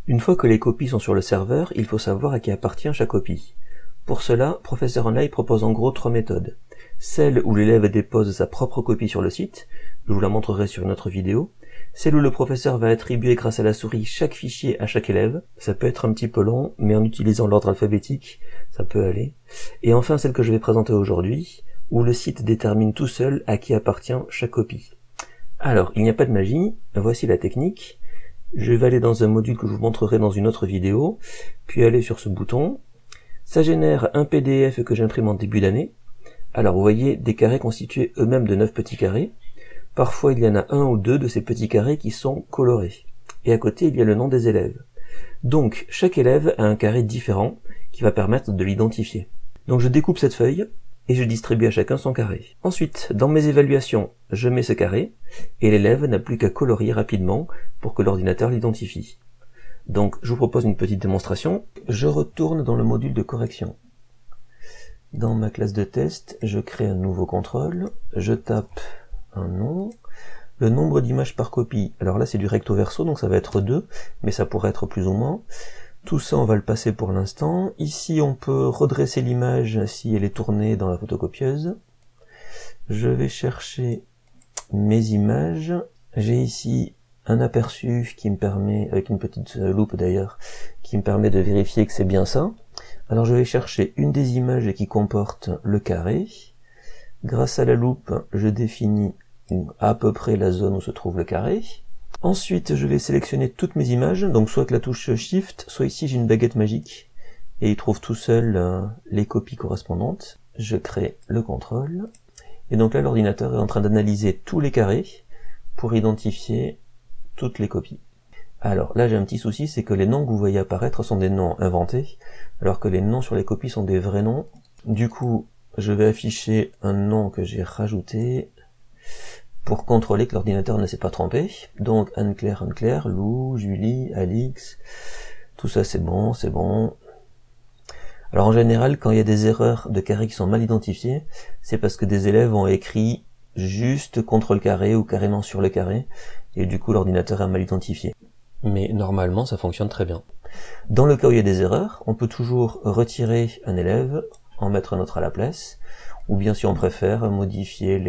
Une fois que les copies sont sur le serveur, il faut savoir à qui appartient chaque copie. Pour cela, Professeur Online propose en gros 3 méthodes. Celle où l'élève dépose sa propre copie sur le site, je vous la montrerai sur une autre vidéo. Celle où le professeur va attribuer grâce à la souris chaque fichier à chaque élève. Ça peut être un petit peu long, mais en utilisant l'ordre alphabétique, ça peut aller. Et enfin celle que je vais présenter aujourd'hui, où le site détermine tout seul à qui appartient chaque copie. Alors, il n'y a pas de magie, voici la technique. Je vais aller dans un module que je vous montrerai dans une autre vidéo, puis aller sur ce bouton. Ça génère un PDF que j'imprime en début d'année. Alors vous voyez des carrés constitués eux-mêmes de 9 petits carrés. Parfois il y en a un ou deux de ces petits carrés qui sont colorés. Et à côté il y a le nom des élèves. Donc chaque élève a un carré différent qui va permettre de l'identifier. Donc je découpe cette feuille et je distribue à chacun son carré. Ensuite, dans mes évaluations, je mets ce carré et l'élève n'a plus qu'à colorier rapidement pour que l'ordinateur l'identifie. Donc je vous propose une petite démonstration. Je retourne dans le module de correction. Dans ma classe de test, je crée un nouveau contrôle, je tape un nom, le nombre d'images par copie. Alors là c'est du recto verso, donc ça va être 2, mais ça pourrait être plus ou moins. Tout ça on va le passer pour l'instant. Ici on peut redresser l'image si elle est tournée dans la photocopieuse. Je vais chercher mes images. J'ai ici un aperçu qui me permet, avec une petite loupe d'ailleurs, qui me permet de vérifier que c'est bien ça. Alors je vais chercher une des images qui comporte le carré. Grâce à la loupe, je définis à peu près la zone où se trouve le carré. Ensuite, je vais sélectionner toutes mes images, donc soit avec la touche Shift, soit ici j'ai une baguette magique, et il trouve tout seul les copies correspondantes. Je crée le contrôle, et donc là l'ordinateur est en train d'analyser tous les carrés pour identifier toutes les copies. Alors là j'ai un petit souci, c'est que les noms que vous voyez apparaître sont des noms inventés, alors que les noms sur les copies sont des vrais noms. Du coup, je vais afficher un nom que j'ai rajouté pour contrôler que l'ordinateur ne s'est pas trompé. Donc Anne-Claire, Lou, Julie, Alix, tout ça c'est bon, c'est bon. Alors en général, quand il y a des erreurs de carrés qui sont mal identifiées, c'est parce que des élèves ont écrit juste contre le carré ou carrément sur le carré, et du coup l'ordinateur a mal identifié. Mais normalement ça fonctionne très bien. Dans le cas où il y a des erreurs, on peut toujours retirer un élève, en mettre un autre à la place, ou bien si on préfère modifier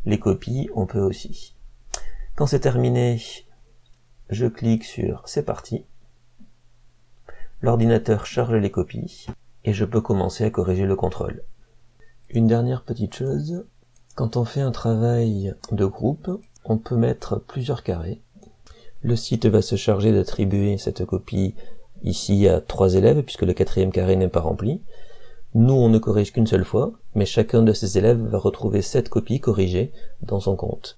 les copies, on peut aussi. Quand c'est terminé, je clique sur c'est parti. L'ordinateur charge les copies, et je peux commencer à corriger le contrôle. Une dernière petite chose, quand on fait un travail de groupe, on peut mettre plusieurs carrés. Le site va se charger d'attribuer cette copie ici à 3 élèves, puisque le 4e carré n'est pas rempli. Nous, on ne corrige qu'une seule fois, mais chacun de ces élèves va retrouver cette copie corrigée dans son compte.